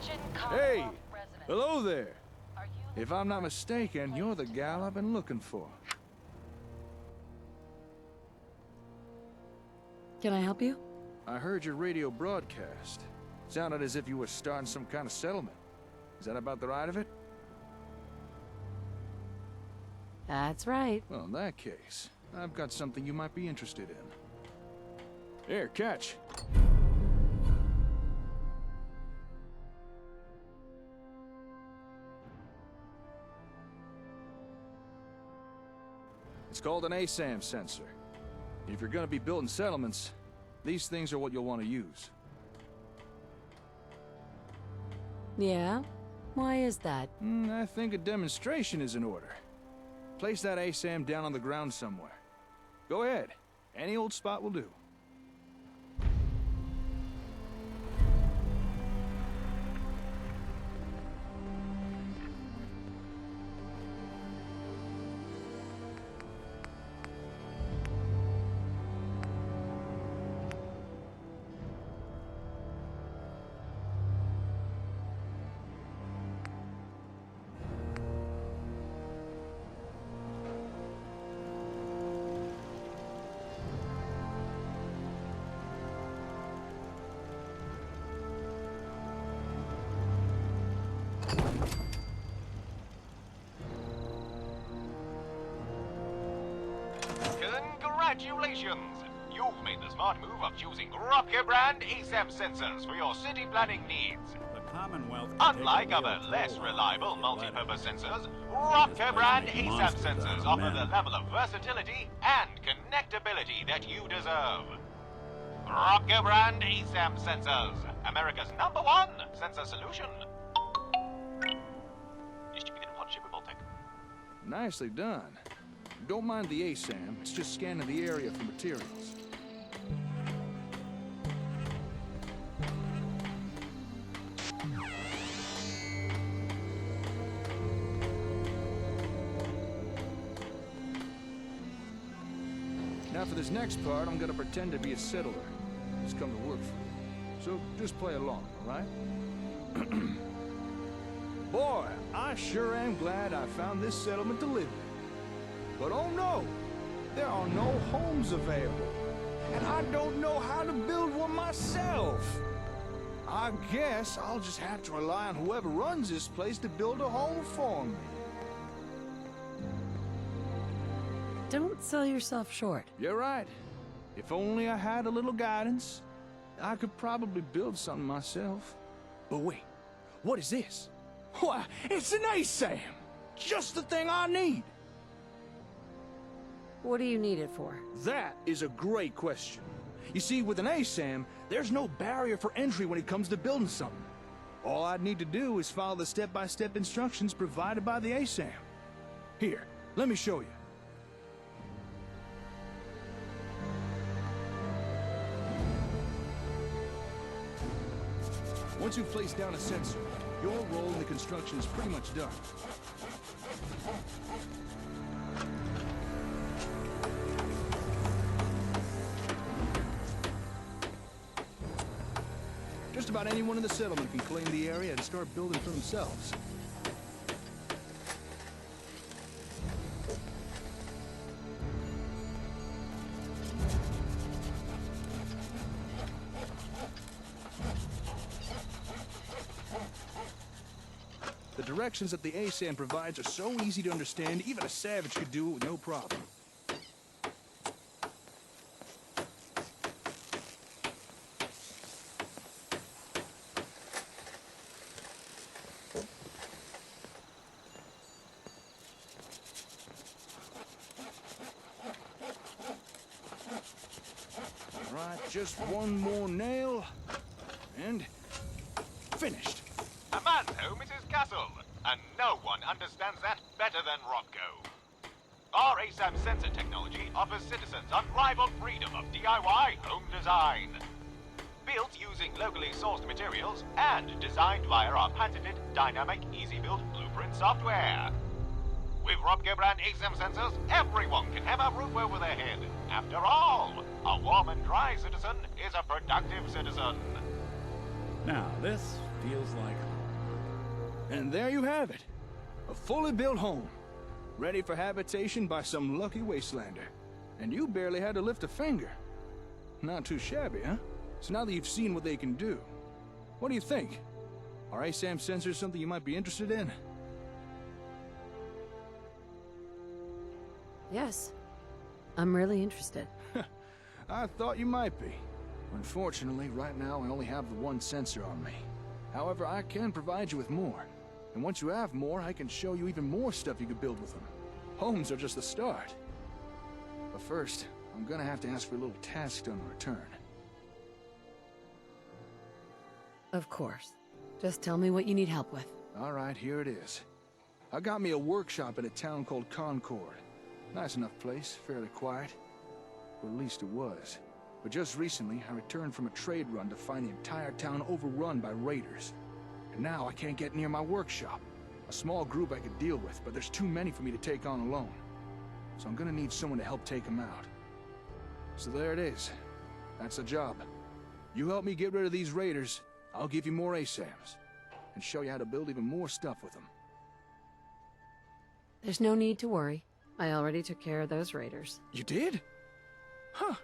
Attention, Hey! Commonwealth residents. Hello there! Are you If I'm not mistaken, you're the gal I've been looking for. Can I help you? I heard your radio broadcast. Sounded as if you were starting some kind of settlement. Is that about the right of it? That's right. Well, in that case, I've got something you might be interested in. Here, catch. It's called an ASAM sensor. If you're gonna be building settlements, these things are what you'll want to use. Yeah? Why is that? I think a demonstration is in order. Place that ASAM down on the ground somewhere. Go ahead. Any old spot will do. Congratulations! You've made the smart move of choosing Rocker brand ASAM sensors for your city planning needs. The Commonwealth. Unlike other less reliable multi-purpose sensors, Rocker brand ASAP sensors offer the level of versatility and connectability that you deserve. Rocker brand ASAP sensors, America's #1 sensor solution. Distributed in partnership with Voltec. Nicely done. Don't mind the ASAM, it's just scanning the area for materials. Now for this next part, I'm gonna pretend to be a settler. Just come to work for you. So just play along, alright? Boy, I sure am glad I found this settlement to live in. But oh no, there are no homes available. And I don't know how to build one myself. I guess I'll just have to rely on whoever runs this place to build a home for me. Don't sell yourself short. You're right. If only I had a little guidance, I could probably build something myself. But wait, what is this? Why, it's an ASAM! Just the thing I need! What do you need it for? That is a great question. You see, with an ASAM, there's no barrier for entry when it comes to building something. All I'd need to do is follow the step-by-step instructions provided by the ASAM. Here, let me show you. Once you've placed down a sensor, your role in the construction is pretty much done. Just about anyone in the settlement can claim the area and start building for themselves. The directions that the ASAM provides are so easy to understand, even a savage could do it with no problem. Right, just one more nail, and finished. A man's home is his castle, and no one understands that better than Rocco. Our ASAM sensor technology offers citizens unrivaled freedom of DIY home design. Built using locally sourced materials and designed via our patented dynamic easy-build blueprint software. With Rocco brand ASAM sensors, everyone can have a roof over their head. After all, a warm and dry citizen is a productive citizen. Now, this Feels like home. And there you have it. A fully built home. Ready for habitation by some lucky wastelander. And you barely had to lift a finger. Not too shabby, huh? So now that you've seen what they can do, what do you think? Are ASAM sensors something you might be interested in? Yes. I'm really interested. I thought you might be. Unfortunately, right now I only have the one sensor on me. However, I can provide you with more. And once you have more, I can show you even more stuff you could build with them. Homes are just the start. But first, I'm gonna have to ask for a little task done in return. Of course. Just tell me what you need help with. All right, here it is. I got me a workshop in a town called Concord. Nice enough place, fairly quiet. Or at least it was. But just recently, I returned from a trade run to find the entire town overrun by raiders. And now I can't get near my workshop. A small group I could deal with, but there's too many for me to take on alone. So I'm gonna need someone to help take them out. So there it is. That's the job. You help me get rid of these raiders, I'll give you more ASAMs. And show you how to build even more stuff with them. There's no need to worry. I already took care of those raiders. You did? Huh.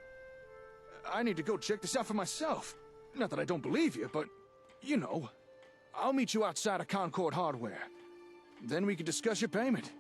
I need to go check this out for myself. Not that I don't believe you, but, you know. I'll meet you outside of Concord Hardware. Then we can discuss your payment.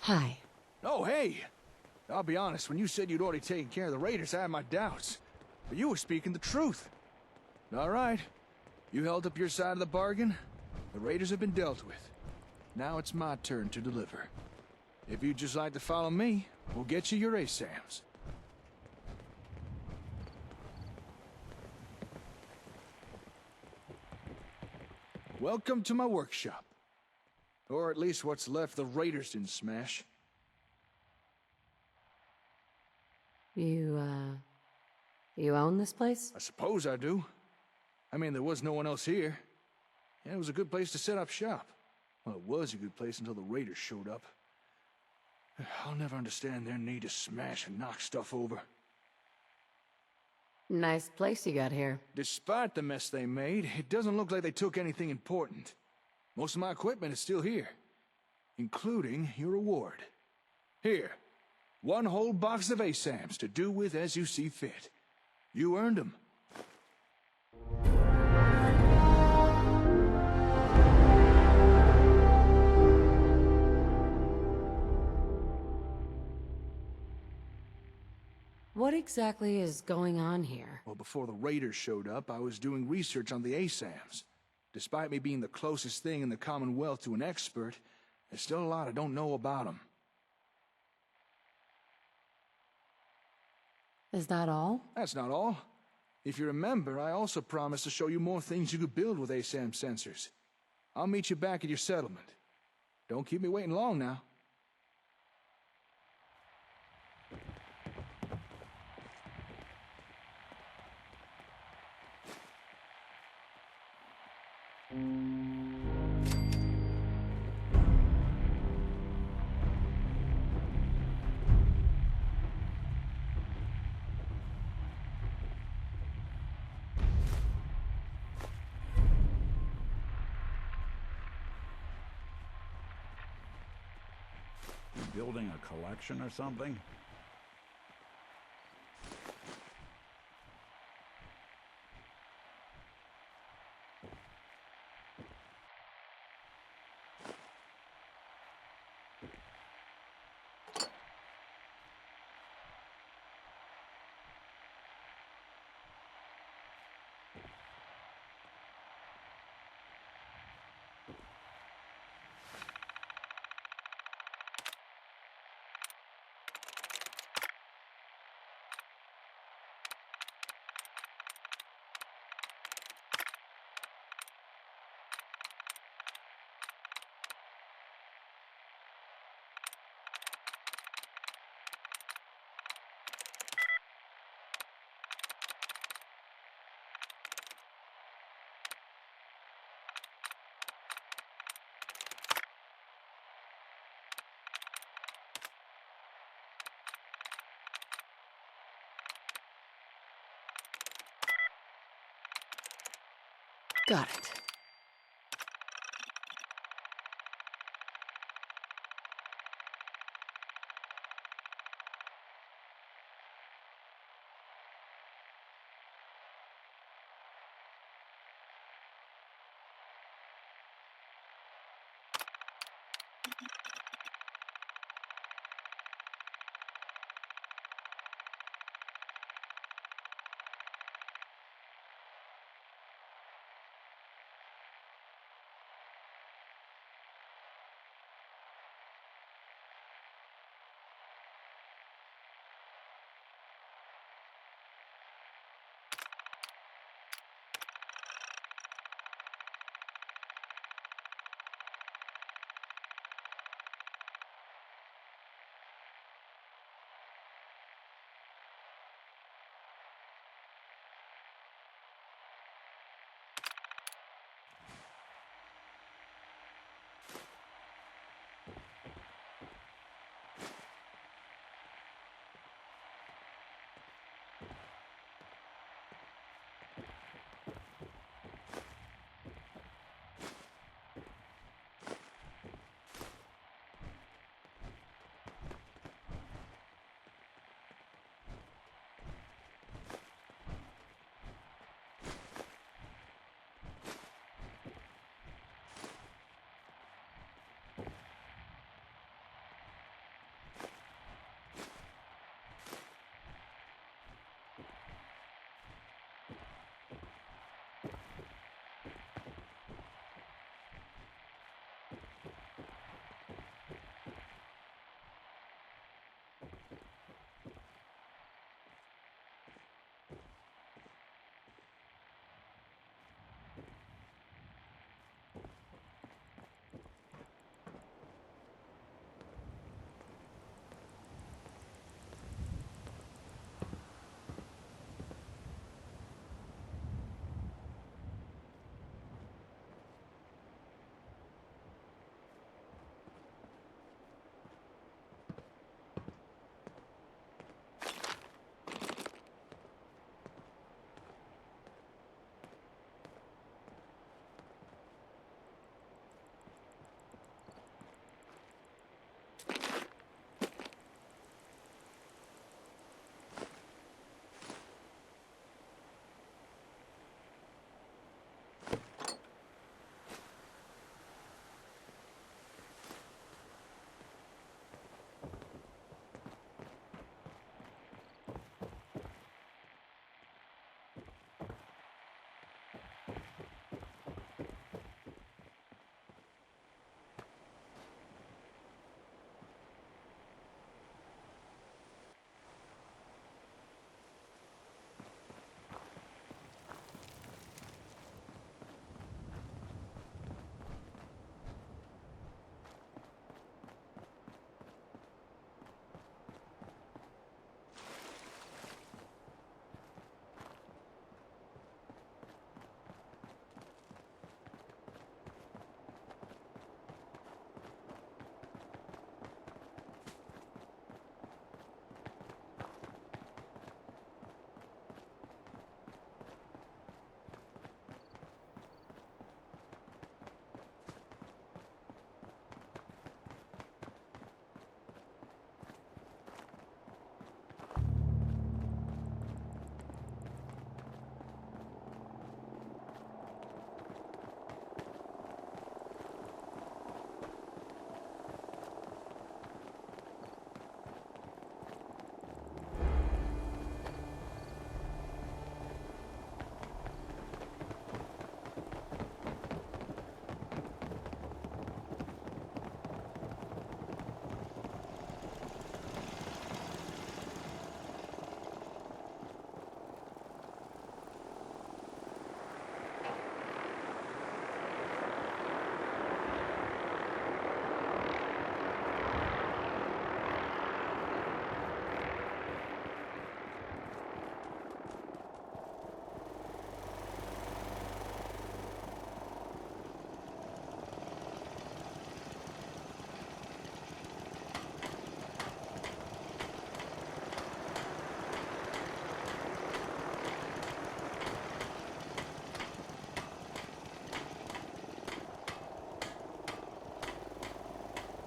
Hi. Oh, hey! I'll be honest, when you said you'd already taken care of the raiders, I had my doubts. But you were speaking the truth. All right. You held up your side of the bargain. The raiders have been dealt with. Now it's my turn to deliver. If you'd just like to follow me, we'll get you your ASAMs. Welcome to my workshop. Or at least what's left the raiders didn't smash. You own this place? I suppose I do. I mean, there was no one else here. Yeah, it was a good place to set up shop. Well, it was a good place until the raiders showed up. I'll never understand their need to smash and knock stuff over. Nice place you got here. Despite the mess they made, it doesn't look like they took anything important. Most of my equipment is still here, including your reward. Here, one whole box of ASAMs to do with as you see fit. You earned them. What exactly is going on here? Well, before the Raiders showed up, I was doing research on the ASAMs. Despite me being the closest thing in the Commonwealth to an expert, there's still a lot I don't know about them. Is that all? That's not all. If you remember, I also promised to show you more things you could build with ASAM sensors. I'll meet you back at your settlement. Don't keep me waiting long now. Building a collection or something? Got it.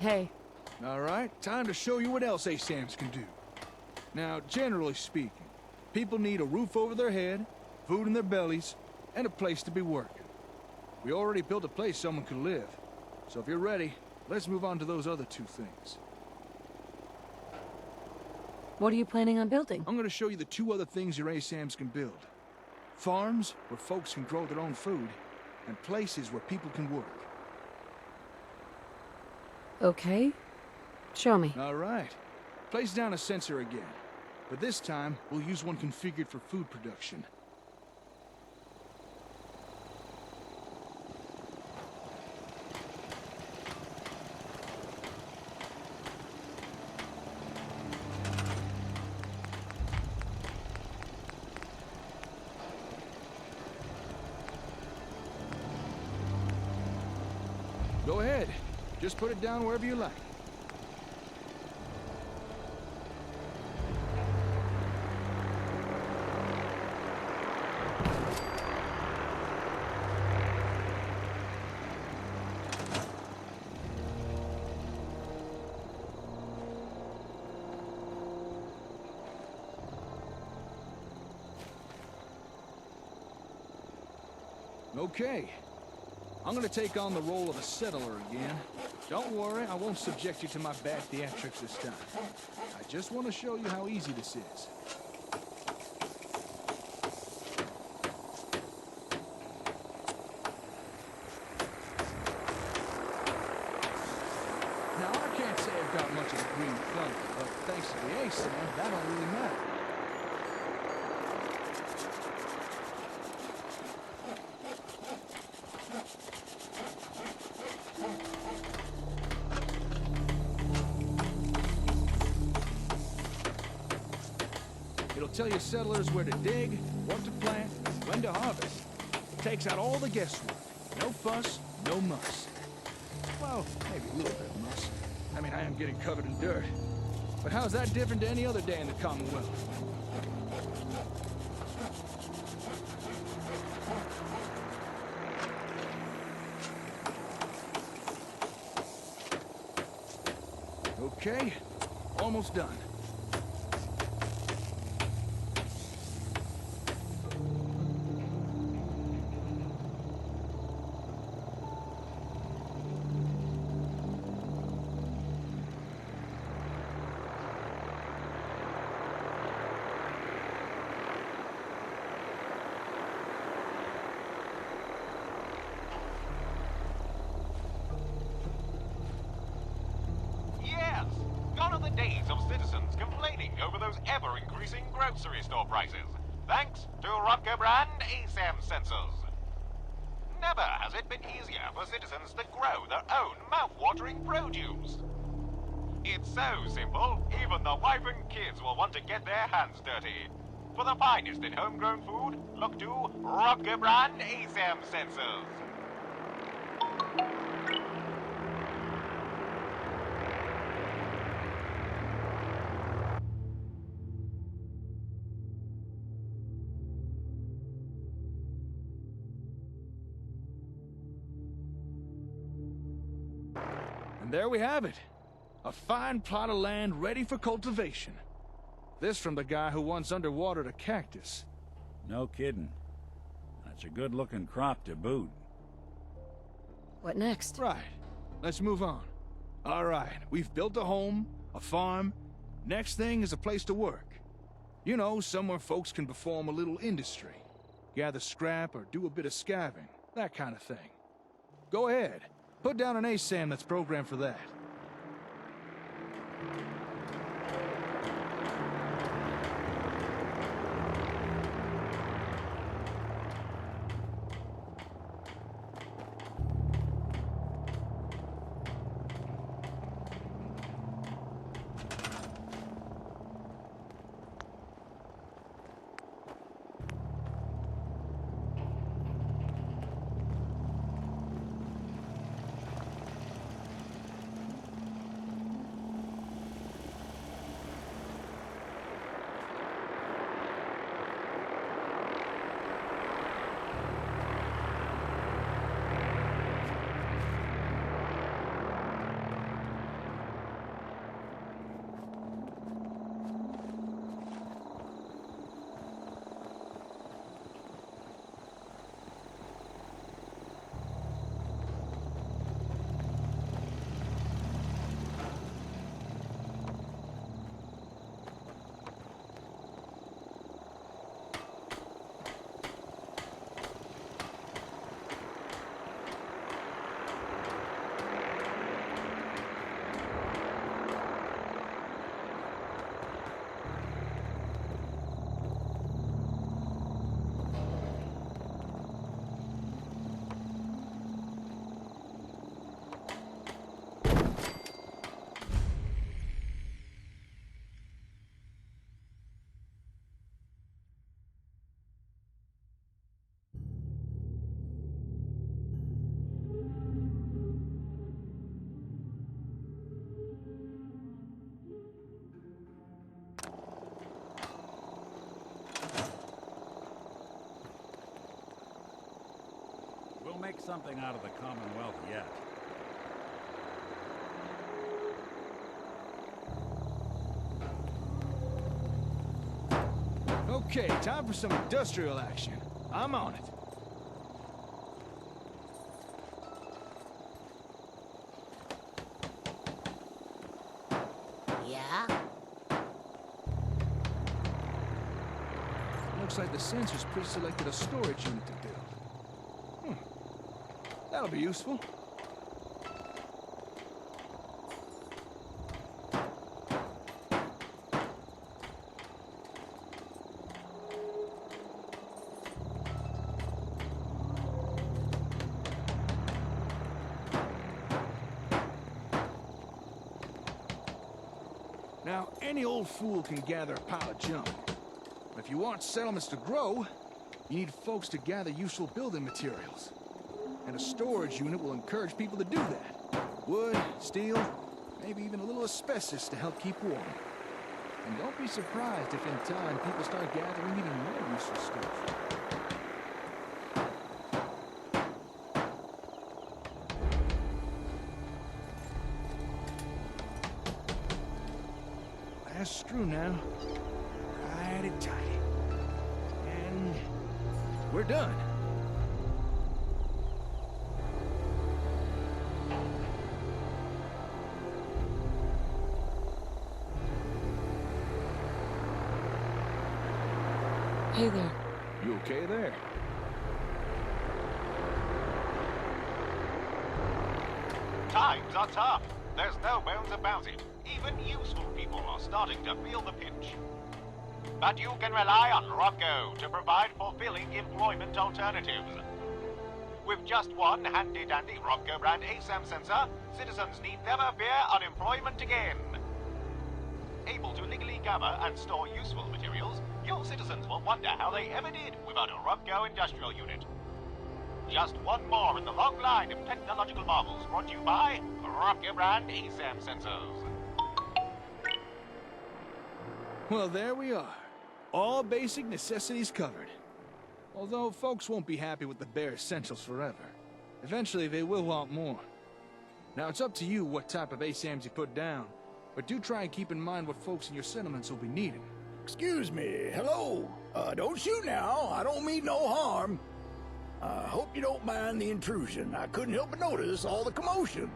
Okay. All right, time to show you what else ASAMs can do. Now, generally speaking, people need a roof over their head, food in their bellies, and a place to be working. We already built a place someone could live. So if you're ready, let's move on to those other two things. What are you planning on building? I'm gonna show you the two other things your ASAMs can build. Farms, where folks can grow their own food, and places where people can work. Okay. Show me. All right. Place down a sensor again. But this time, we'll use one configured for food production. Go ahead. Just put it down wherever you like. Okay. I'm gonna take on the role of a settler again. Don't worry, I won't subject you to my bad theatrics this time. I just want to show you how easy this is. Now, I can't say I've got much of a green thumb, but thanks to the ASAM, that don't really matter. It'll tell you settlers where to dig, what to plant, when to harvest. It takes out all the guesswork. No fuss, no muss. Well, maybe a little bit of muss. I mean, I am getting covered in dirt. But how's that different to any other day in the Commonwealth? Okay, almost done. Yes, gone are the days of citizens complaining over those ever-increasing grocery store prices, thanks to Rotko brand ASAM sensors. Never has it been easier for citizens to grow their own mouth-watering produce. It's so simple, even the wife and kids will want to get their hands dirty. For the finest in homegrown food, look to Rotko brand ASAM sensors. And there we have it. A fine plot of land ready for cultivation. This from the guy who once underwatered a cactus. No kidding. That's a good-looking crop to boot. What next? Right. Let's move on. All right, we've built a home, a farm. Next thing is a place to work. You know, somewhere folks can perform a little industry. Gather scrap or do a bit of scavenging, that kind of thing. Go ahead. Put down an ASAM that's programmed for that. make something out of the Commonwealth yet. Okay, time for some industrial action. I'm on it. Yeah? Looks like the sensors pre-selected a storage unit to build. That'll be useful. Now, any old fool can gather a pile of junk. But if you want settlements to grow, you need folks to gather useful building materials. And a storage unit will encourage people to do that. Wood, steel, maybe even a little asbestos to help keep warm. And don't be surprised if in time people start gathering even more useful stuff. Last screw now. Right it tight. And we're done. Hey there. You okay there? Times are tough. There's no bones about it. Even useful people are starting to feel the pinch. But you can rely on Rocco to provide fulfilling employment alternatives. With just one handy-dandy Rocco brand ASAM sensor, citizens need never fear unemployment again. Able to legally gather and store useful materials, your citizens will wonder how they ever did without a Rocco industrial unit. Just one more in the long line of technological marvels brought to you by Rocco brand ASAM sensors. Well, there we are. All basic necessities covered. Although folks won't be happy with the bare essentials forever. Eventually they will want more. Now it's up to you what type of ASAMs you put down, but do try and keep in mind what folks in your settlements will be needing. Excuse me, hello. Don't shoot now, I don't mean no harm. Hope you don't mind the intrusion. I couldn't help but notice all the commotion.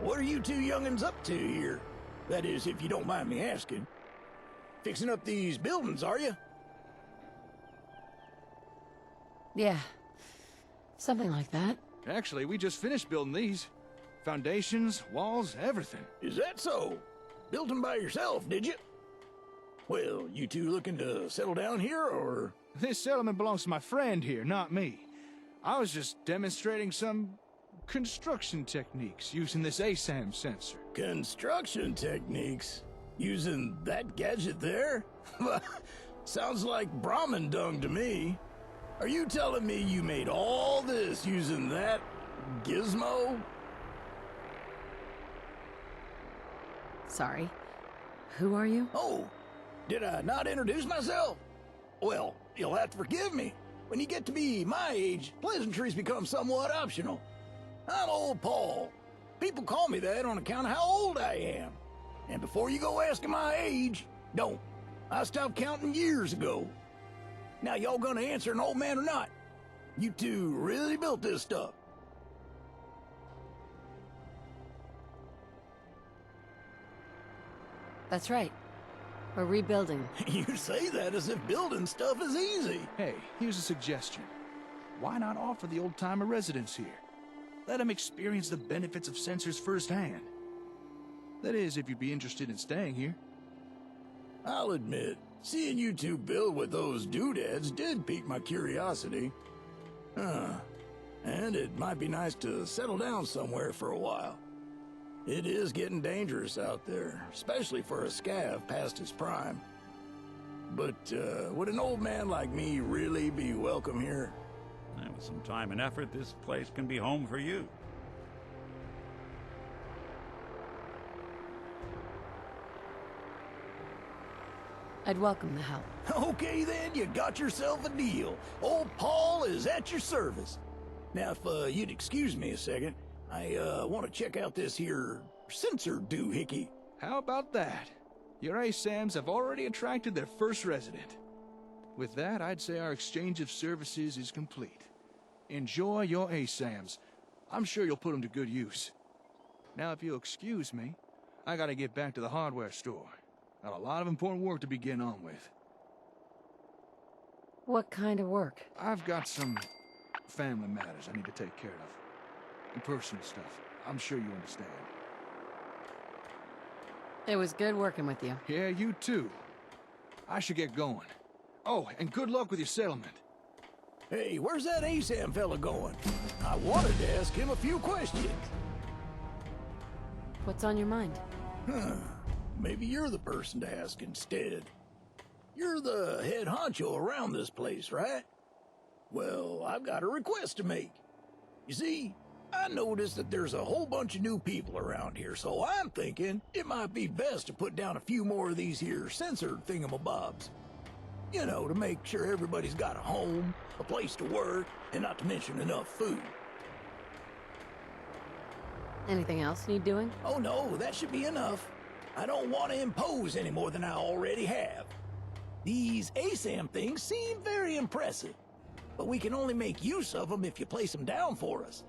What are you two young'uns up to here? That is, if you don't mind me asking. Fixing up these buildings, are you? Yeah. Something like that. Actually, we just finished building these. Foundations, walls, everything. Is that so? Built them by yourself, did you? Well, you two looking to settle down here, or...? This settlement belongs to my friend here, not me. I was just demonstrating some construction techniques using this ASAM sensor. Construction techniques? Using that gadget there? Sounds like Brahmin dung to me. Are you telling me you made all this using that gizmo? Sorry. Who are you? Oh, did I not introduce myself? Well, you'll have to forgive me. When you get to be my age, pleasantries become somewhat optional. I'm Old Paul. People call me that on account of how old I am. And before you go asking my age, don't. I stopped counting years ago. Now y'all gonna answer an old man or not? You two really built this stuff. That's right. We're rebuilding. You say that as if building stuff is easy. Hey, here's a suggestion. Why not offer the old-timer residents here? Let them experience the benefits of sensors firsthand. That is, if you'd be interested in staying here. I'll admit, seeing you two build with those doodads did pique my curiosity. And it might be nice to settle down somewhere for a while. It is getting dangerous out there, especially for a scav past his prime. But, would an old man like me really be welcome here? And with some time and effort, this place can be home for you. I'd welcome the help. Okay then, you got yourself a deal. Old Paul is at your service. Now, if you'd excuse me a second, I want to check out this here sensor doohickey. How about that? Your ASAMs have already attracted their first resident. With that, I'd say our exchange of services is complete. Enjoy your ASAMs. I'm sure you'll put them to good use. Now, if you'll excuse me, I gotta get back to the hardware store. Got a lot of important work to begin on with. What kind of work? I've got some family matters I need to take care of. And personal stuff. I'm sure you understand. It was good working with you. Yeah, you too. I should get going. Oh, and good luck with your settlement. Hey, where's that ASAM fella going? I wanted to ask him a few questions. What's on your mind? Maybe you're the person to ask instead. You're the head honcho around this place, right? Well, I've got a request to make. You see, I noticed that there's a whole bunch of new people around here, so I'm thinking it might be best to put down a few more of these here sensor thingamabobs. You know, to make sure everybody's got a home, a place to work, and not to mention enough food. Anything else need doing? Oh no, that should be enough. I don't want to impose any more than I already have. These ASAM things seem very impressive, but we can only make use of them if you place them down for us.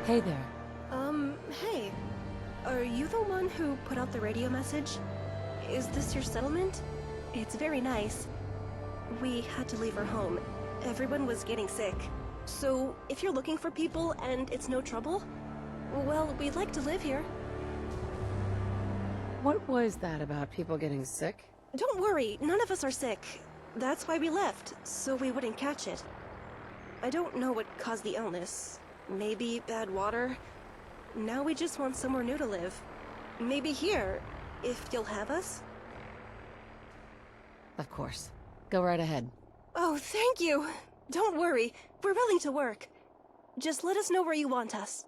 Hey there. Hey. Are you the one who put out the radio message? Is this your settlement? It's very nice. We had to leave our home. Everyone was getting sick. So, if you're looking for people and it's no trouble, well, we'd like to live here. What was that about people getting sick? Don't worry, none of us are sick. That's why we left, so we wouldn't catch it. I don't know what caused the illness. Maybe bad water? Now we just want somewhere new to live. Maybe here, if you'll have us? Of course. Go right ahead. Oh, thank you! Don't worry, we're willing to work. Just let us know where you want us.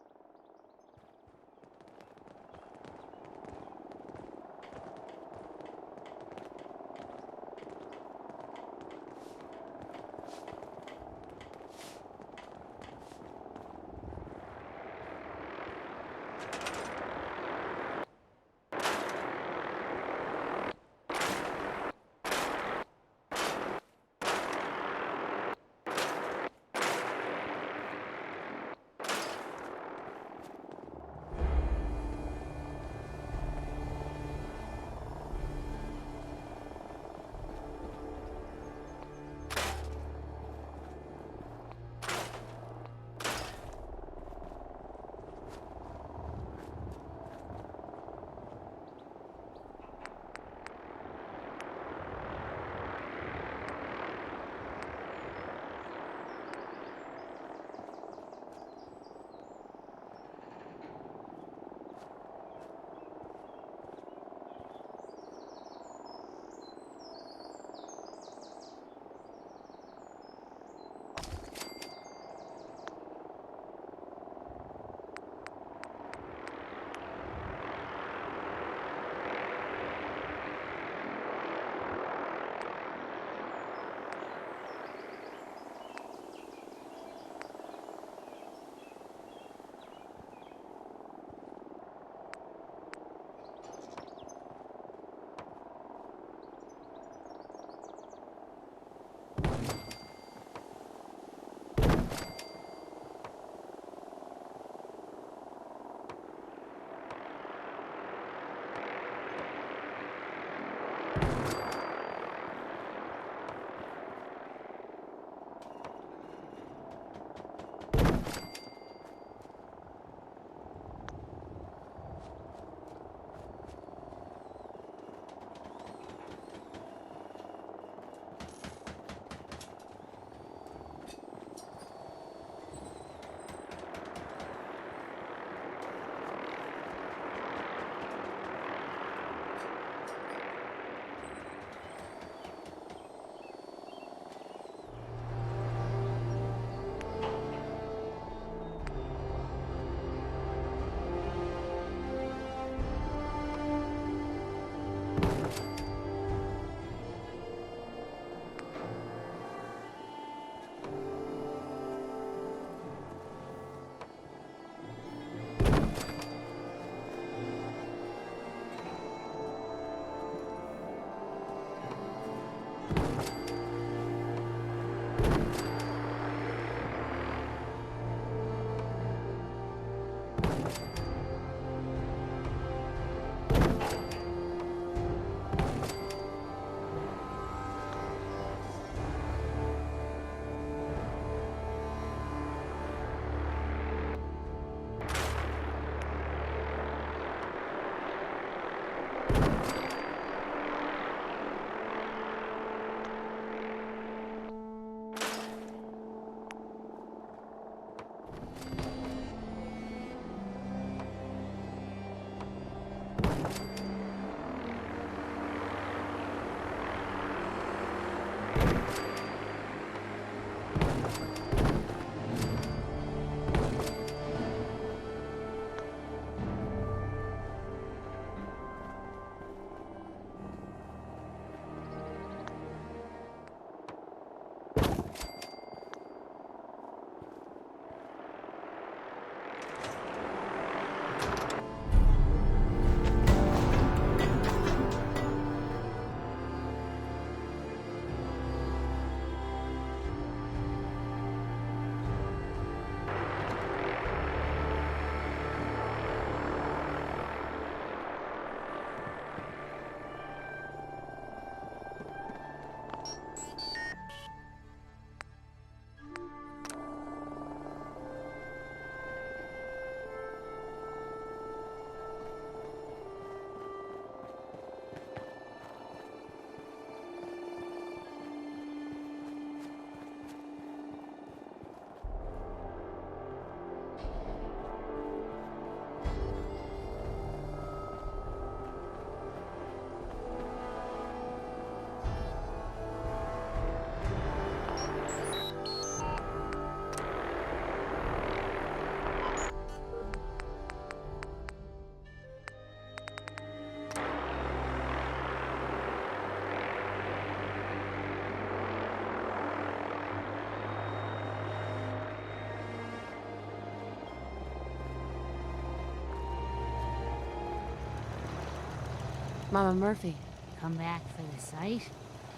Mama Murphy. Come back for the site?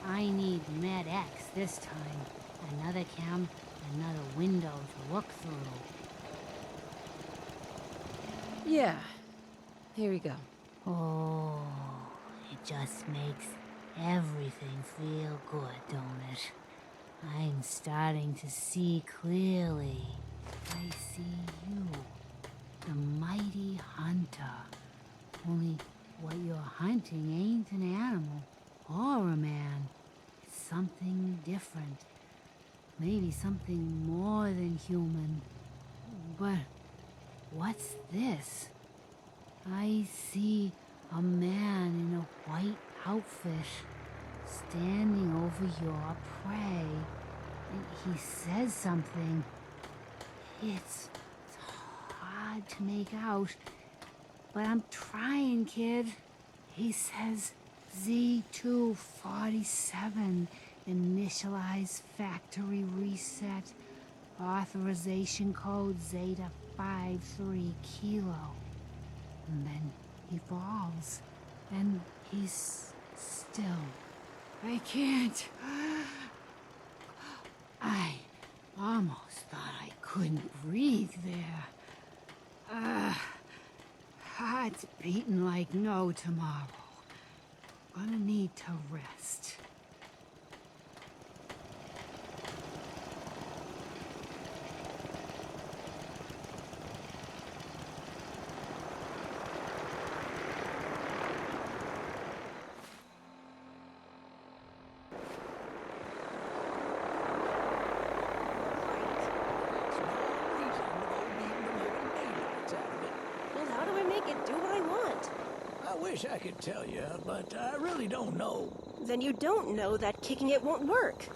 I need Med X this time. Another cam, another window to look through. Yeah. Here we go. Oh, it just makes everything feel good, don't it? I'm starting to see clearly. I see you, the mighty hunter. Only what you're hunting ain't an animal or a man. It's something different. Maybe something more than human. But what's this? I see a man in a white outfit standing over your prey. He says something. It's hard to make out, but I'm trying, kid. He says Z247, initialize factory reset, authorization code Zeta 53 Kilo. And then he falls, and he's still. I can't. I almost thought I couldn't breathe there. Heart's beating like no tomorrow. Gonna need to rest. Well, how do I make it do what I want? I wish I could tell you, but I really don't know. Then you don't know that kicking it won't work.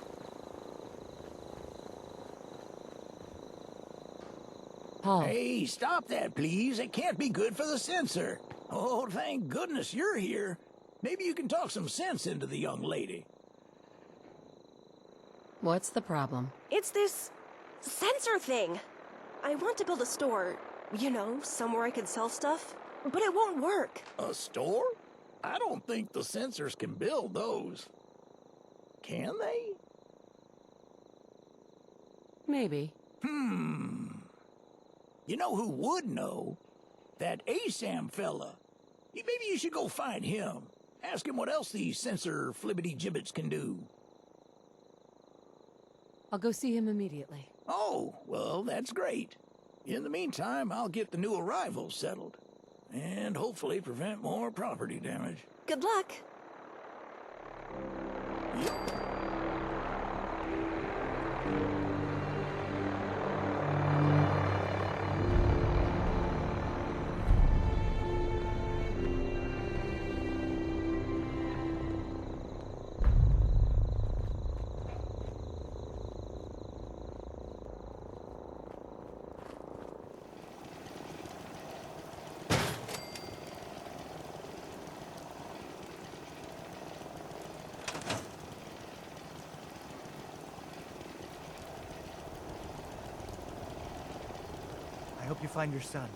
Paul. Hey, stop that, please. It can't be good for the sensor. Oh, thank goodness you're here. Maybe you can talk some sense into the young lady. What's the problem? It's this sensor thing. I want to build a store, you know, somewhere I could sell stuff, but it won't work. A store? I don't think the sensors can build those. Can they? Maybe. You know who would know? That ASAM fella. Maybe you should go find him. Ask him what else these sensor flibbity-gibbets can do. I'll go see him immediately. Oh, well, that's great. In the meantime, I'll get the new arrivals settled. And hopefully prevent more property damage. Good luck. Yep. I hope you find your son.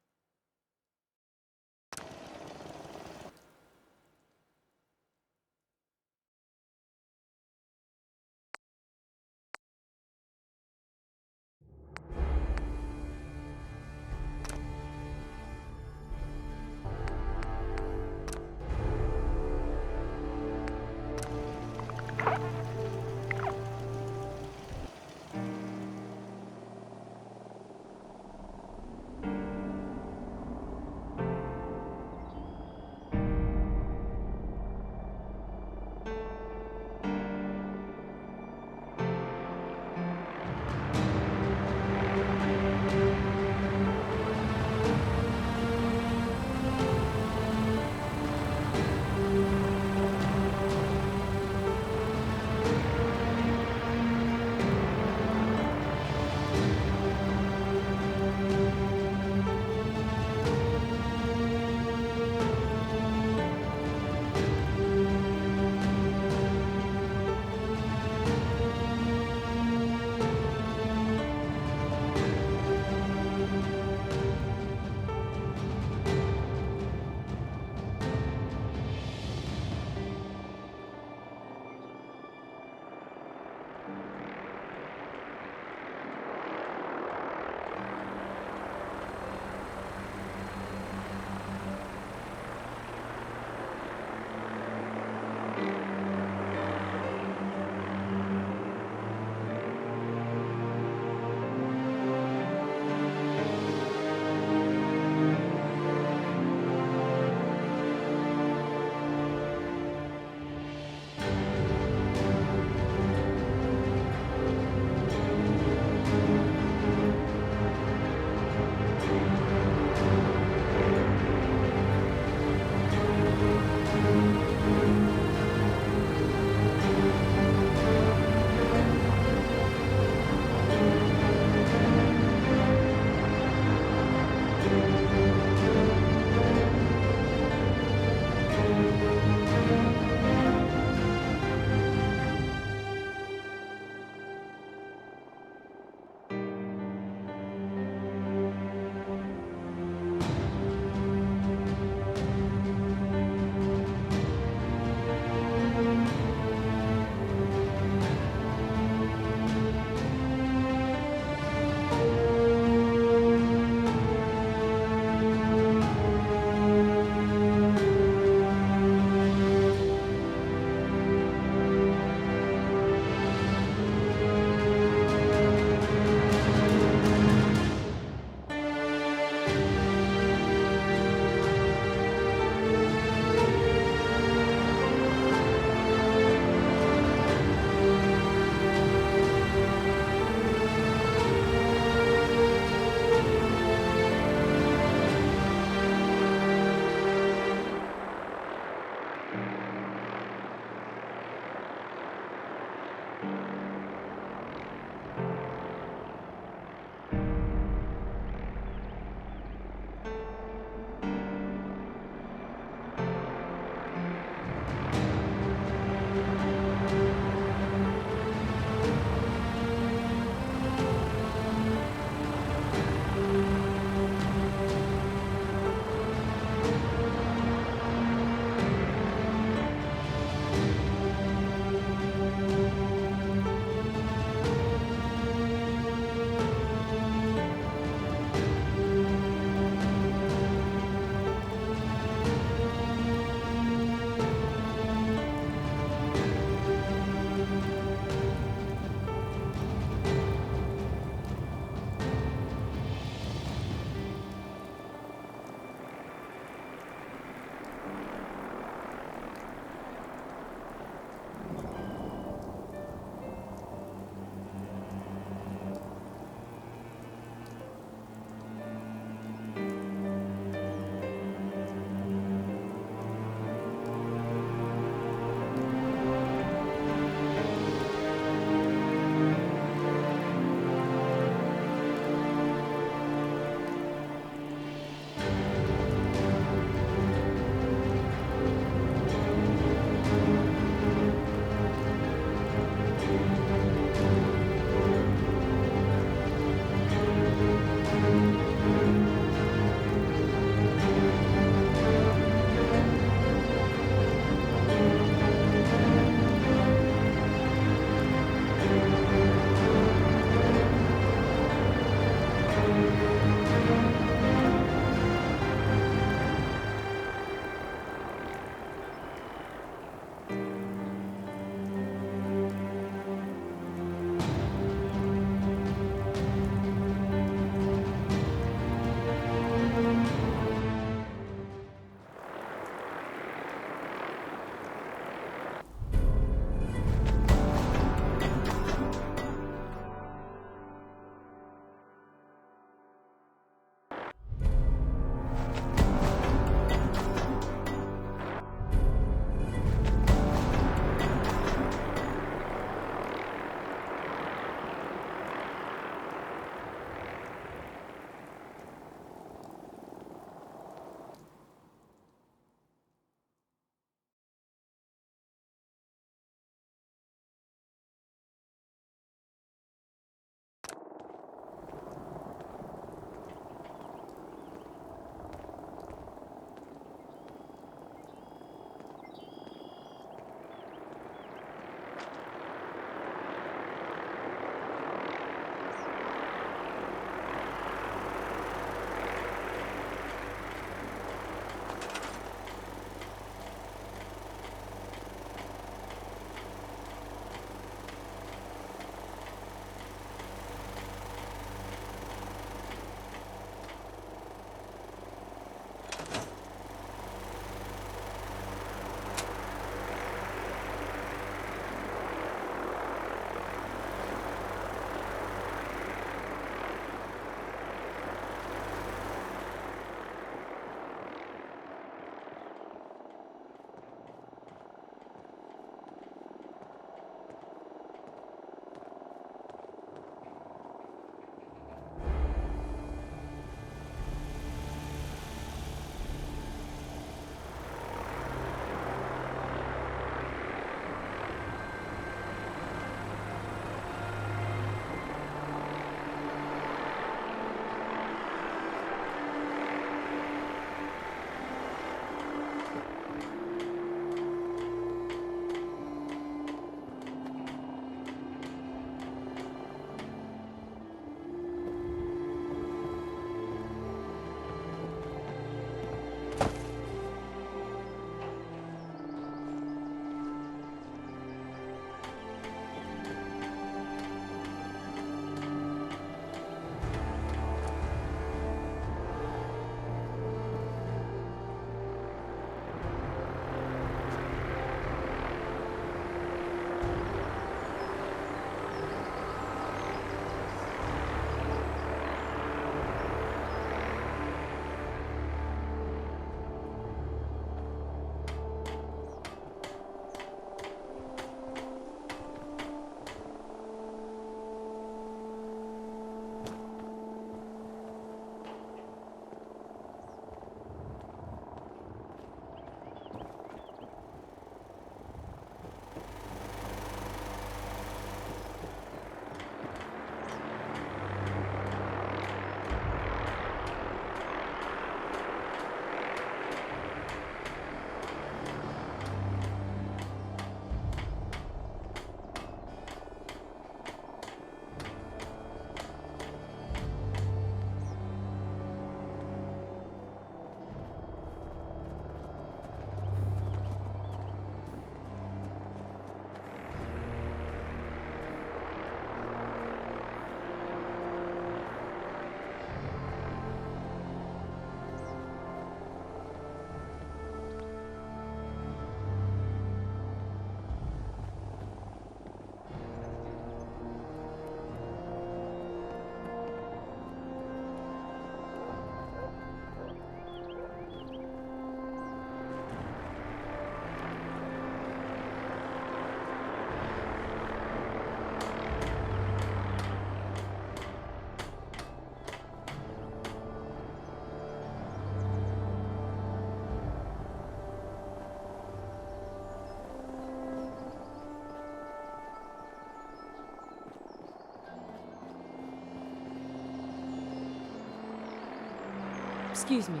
Excuse me.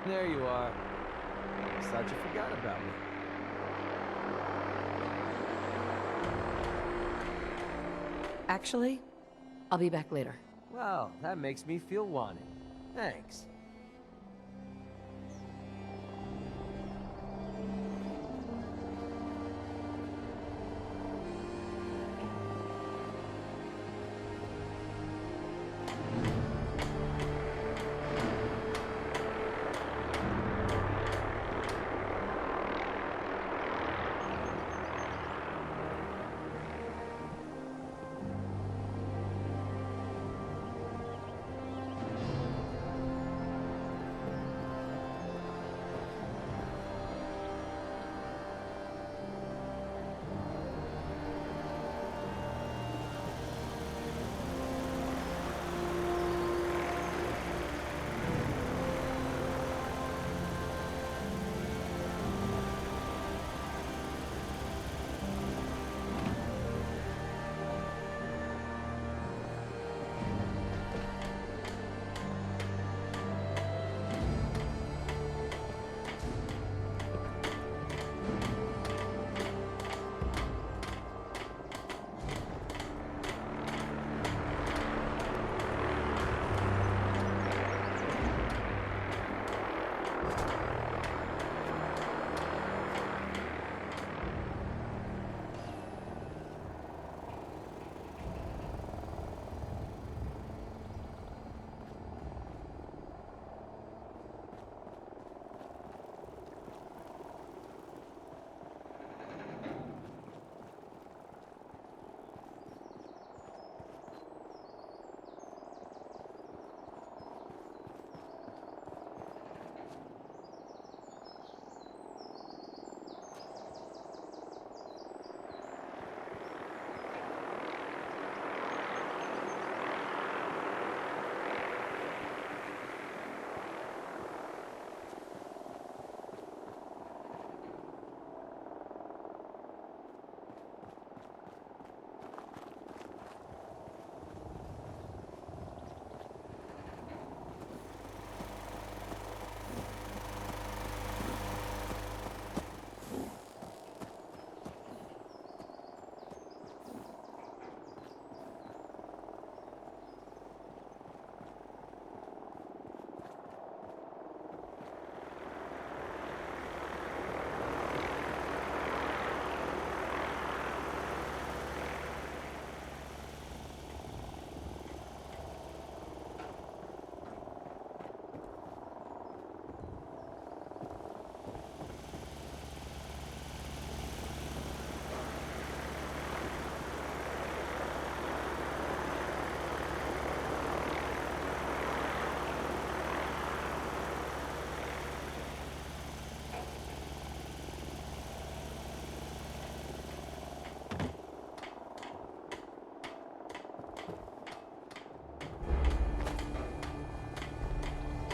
There you are. I thought you forgot about me. Actually, I'll be back later. Well, that makes me feel wanting. Thanks.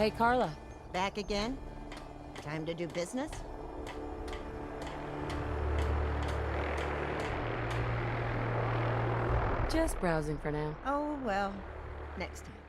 Hey, Carla. Back again? Time to do business? Just browsing for now. Oh, well, next time.